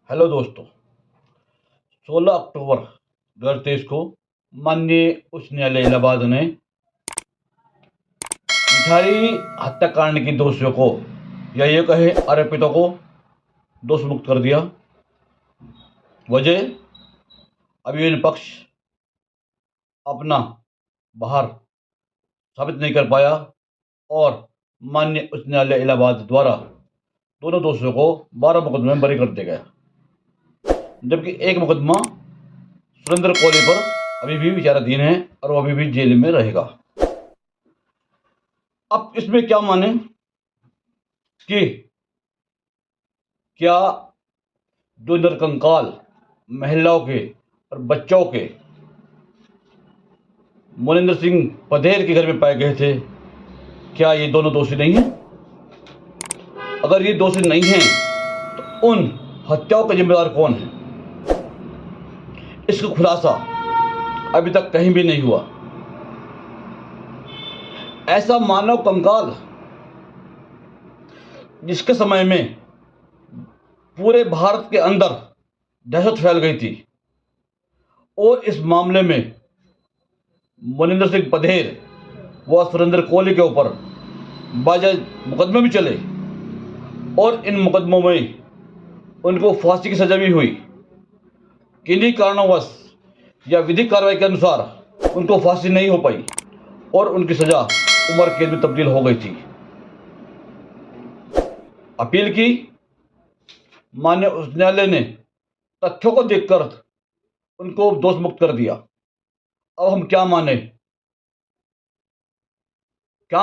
Hello दोस्तों। 16 अक्टूबर 2023 को माननीय उच्च न्यायालय इलाहाबाद ने मिठाई हत्याकांड के दोषियों को या ये कहे आरोपितों को दोष मुक्त कर दिया। वजह, अभियोजन पक्ष अपना बाहर साबित नहीं कर पाया और माननीय उच्च न्यायालय इलाहाबाद द्वारा दोनों दोषियों को 12 मुकदमे में बरी कर दिया गया, जबकि एक मुकदमा सुरेंद्र कोहली पर अभी भी विचाराधीन है और वो अभी भी जेल में रहेगा। अब इसमें क्या माने कि क्या जो नरकंकाल महिलाओं के और बच्चों के मोनिंदर सिंह पधेर के घर में पाए गए थे, क्या ये दोनों दोषी नहीं हैं? अगर ये दोषी नहीं हैं तो उन हत्याओं के जिम्मेदार कौन है? इसका खुलासा अभी तक कहीं भी नहीं हुआ। ऐसा मानव कंकाल जिसके समय में पूरे भारत के अंदर दहशत फैल गई थी, और इस मामले में मोनिंदर सिंह पधेर व सुरेंद्र कोहली के ऊपर बाजायद मुकदमे भी चले और इन मुकदमों में उनको फांसी की सजा भी हुई। किन्हीं कारणवश या विधिक कार्रवाई के अनुसार उनको फांसी नहीं हो पाई और उनकी सजा उम्र कैद में तब्दील हो गई थी। अपील की, माननीय उच्च न्यायालय ने तथ्यों को देखकर उनको दोष मुक्त कर दिया। अब हम क्या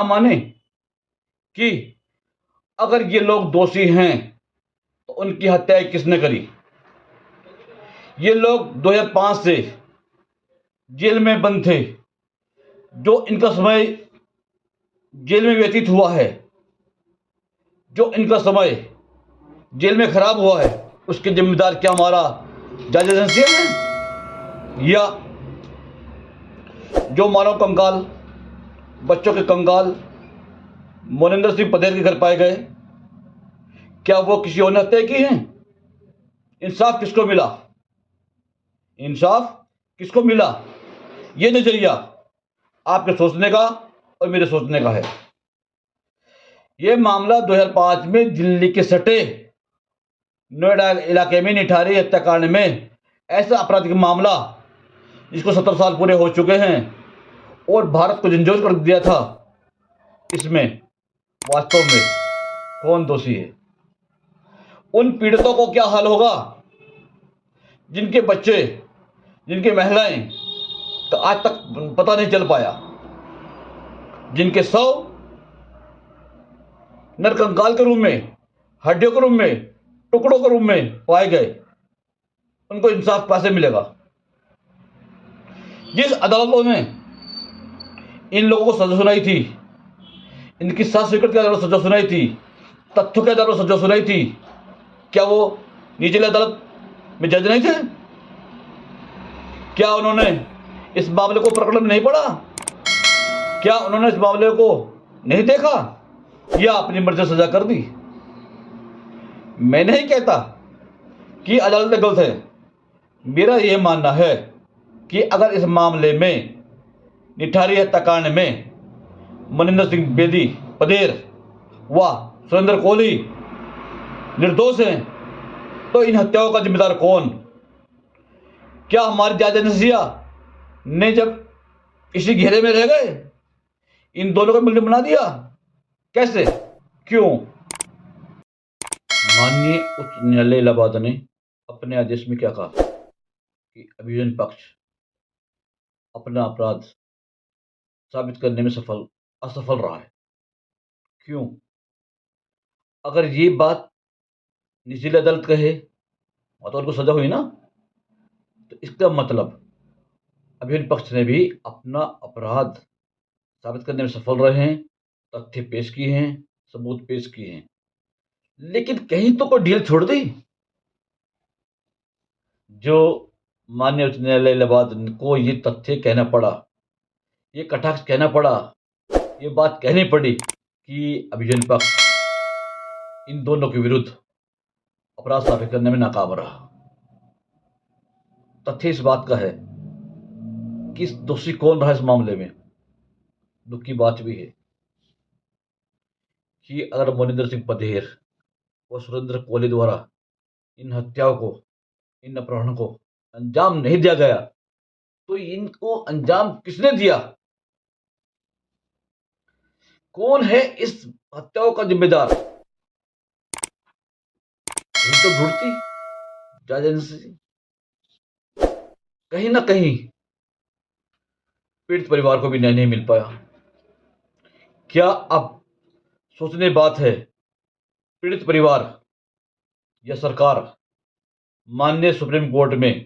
माने कि अगर ये लोग दोषी हैं तो उनकी हत्या किसने करी? ये लोग 2005 से जेल में बंद थे। जो इनका समय जेल में व्यतीत हुआ है, जो इनका समय जेल में खराब हुआ है, उसके जिम्मेदार क्या हमारा जज एजेंसी है? या जो मानव कंकाल, बच्चों के कंकाल मोनिंदर सिंह पधेर के घर पाए गए, क्या वो किसी और ने हत्या की है? इंसाफ किसको मिला? ये नजरिया आपके सोचने का और मेरे सोचने का है। यह मामला 2005 में दिल्ली के सटे नोएडा इलाके में निठारी हत्याकांड में ऐसा आपराधिक मामला जिसको 70 साल पूरे हो चुके हैं और भारत को झंझोर कर दिया था, इसमें वास्तव में कौन दोषी है? उन पीड़ितों को क्या हाल होगा जिनके बच्चे, जिनकी महिलाएं तो आज तक पता नहीं चल पाया, जिनके शव नरकंकाल के रूप में, हड्डियों के रूप में, टुकड़ों के रूप में पाए गए, उनको इंसाफ कैसे मिलेगा? जिस अदालतों ने इन लोगों को सजा सुनाई थी, इनकी सात स्वीकृति के आधार पर सजा सुनाई थी, तथ्यों के आधार पर सजा सुनाई थी, क्या वो निचली अदालत में जज नहीं थे? क्या उन्होंने इस मामले को प्रकरण में नहीं पढ़ा? क्या उन्होंने इस मामले को नहीं देखा या अपनी मर्जी से सजा कर दी? मैं नहीं कहता कि अदालतें गलत है। मेरा यह मानना है कि अगर इस मामले में निठारी हत्याकांड में मोनिंदर सिंह पधेर व सुरेंद्र कोहली निर्दोष हैं तो इन हत्याओं का जिम्मेदार कौन? क्या हमारी जांच एजेंसियां ने जब इसी घेरे में रह गए इन दोनों को मुलजिम बना दिया? कैसे? क्यों? माननीय उच्च न्यायालय इलाहाबाद ने अपने आदेश में क्या कहा कि अभियोजन पक्ष अपना अपराध साबित करने में असफल रहा है। क्यों? अगर ये बात निचली अदालत कहे तो उनको सजा हुई ना, तो इसका मतलब अभियोजन पक्ष ने भी अपना अपराध साबित करने में सफल रहे हैं, तथ्य पेश किए हैं, सबूत पेश किए हैं, लेकिन कहीं तो कोई ढील छोड़ दी। जो माननीय उच्च न्यायालय इलाहाबाद को ये तथ्य कहना पड़ा, ये कटाक्ष कहना पड़ा, ये बात कहनी पड़ी कि अभियोजन पक्ष इन दोनों के विरुद्ध अपराध साबित करने में नाकाम रहा। तथ्य इस बात का है कि दोषी कौन रहा इस मामले में। दुख की बात भी है कि अगर मोनिंदर सिंह पधेर और सुरेंद्र कोहली द्वारा इन हत्याओं को, इन अपहरणों को अंजाम नहीं दिया गया तो इनको अंजाम किसने दिया? कौन है इस हत्याओं का जिम्मेदार? यही तो ढूंढती जांच एजेंसी। कहीं ना कहीं पीड़ित परिवार को भी न्याय नहीं मिल पाया। क्या अब सोचने बात है, पीड़ित परिवार या सरकार माननीय सुप्रीम कोर्ट में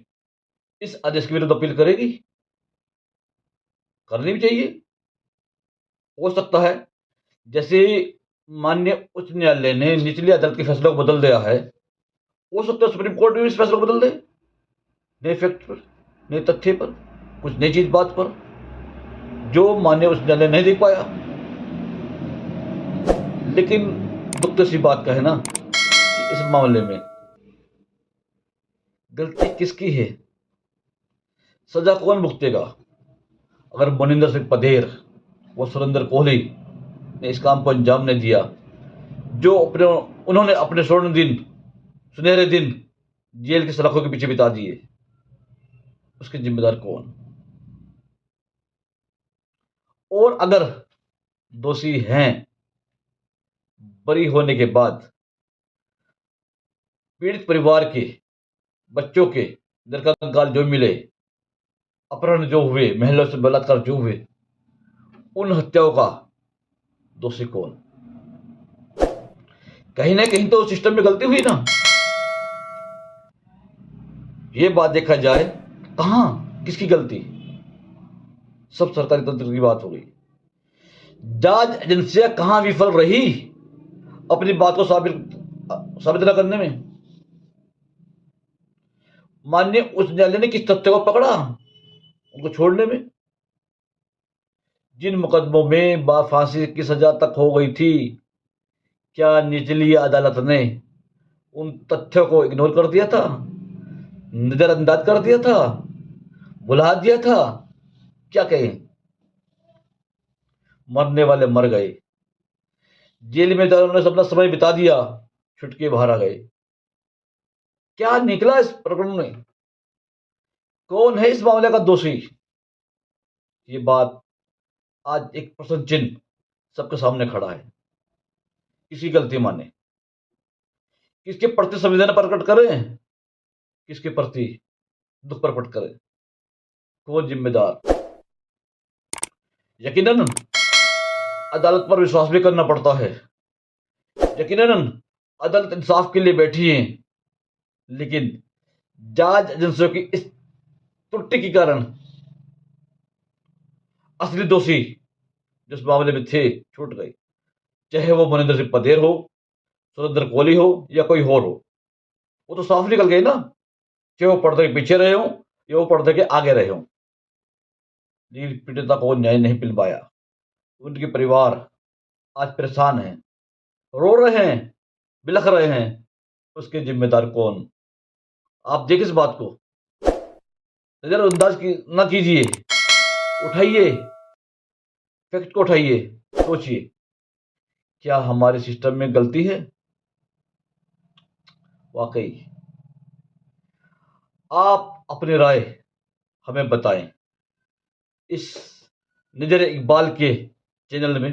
इस आदेश के विरुद्ध अपील करेगी? करनी भी चाहिए। हो सकता है जैसे माननीय उच्च न्यायालय ने निचली अदालत के फैसले को बदल दिया है, हो सकता है सुप्रीम कोर्ट भी इस फैसले को बदल दे, नए फैक्ट पर, नए तथ्य पर, कुछ नई चीज बात पर जो माननीय उच्च न्यायालय नहीं देख पाया। लेकिन दुख तो सी बात का है ना कि इस मामले में गलती किसकी है, सजा कौन भुगतेगा? अगर मोनिंदर सिंह पधेर व सुरेंद्र कोहली ने इस काम को अंजाम नहीं दिया, जो उन्होंने अपने स्वर्ण दिन, सुनहरे दिन जेल की सलाखों के पीछे बिता दिए, उसके जिम्मेदार कौन? और अगर दोषी हैं, बरी होने के बाद पीड़ित परिवार के बच्चों के दरकार जो मिले, अपहरण जो हुए, महिलाओं से बलात्कार जो हुए, उन हत्याओं का दोषी कौन? कहीं ना कहीं तो सिस्टम में गलती हुई ना। ये बात देखा जाए, कहां किसकी गलती? सब सरकारी तंत्र की बात हो गई। जांच एजेंसियां कहां विफल रही अपनी बात को साबित न करने में? माननीय उच्च न्यायालय ने किस तथ्य को पकड़ा उनको छोड़ने में? जिन मुकदमों में फांसी की सजा तक हो गई थी, क्या निचली अदालत ने उन तथ्यों को इग्नोर कर दिया था, नजरअंदाज कर दिया था, भुला दिया था? क्या कहें, मरने वाले मर गए, जेल में उन्होंने अपना समय बिता दिया, छुटके बाहर आ गए। क्या निकला इस प्रकरण में? कौन है इस मामले का दोषी? ये बात आज एक प्रश्न चिन्ह सबके सामने खड़ा है। किसकी गलती माने, किसके प्रति संवेदना प्रकट करें, किसके प्रति दुख प्रकट करें? कौन जिम्मेदार? यकीनन अदालत पर विश्वास भी करना पड़ता है, यकीनन अदालत इंसाफ के लिए बैठी है, लेकिन जांच एजेंसियों की इस त्रुटि के कारण असली दोषी जिस मामले में थे छूट गए, चाहे वो मोनिंदर सिंह पधेर हो, सुरेंद्र कोहली हो या कोई और हो। वो तो साफ निकल गए ना, चाहे वो पर्दे के पीछे रहे हो या वो पर्दे के आगे रहे हो। लेकिन पीड़िता को न्याय नहीं मिल पाया, उनके परिवार आज परेशान हैं, रो रहे हैं, बिलख रहे हैं। उसके जिम्मेदार कौन? आप देखिए इस बात को, नजरअंदाज ना कीजिए, उठाइए, फैक्ट को उठाइए, सोचिए, क्या हमारे सिस्टम में गलती है? वाकई आप अपनी राय हमें बताएं। इस नजर इकबाल के चैनल में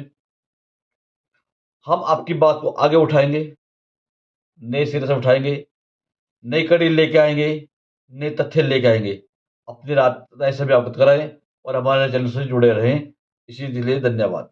हम आपकी बात को आगे उठाएंगे, नए सिरे से उठाएंगे, नई कड़ी लेके आएंगे, नए तथ्य लेके आएंगे। अपनी राय से भी अवगत कराएं और हमारे चैनल से जुड़े रहें। इसी के लिए धन्यवाद।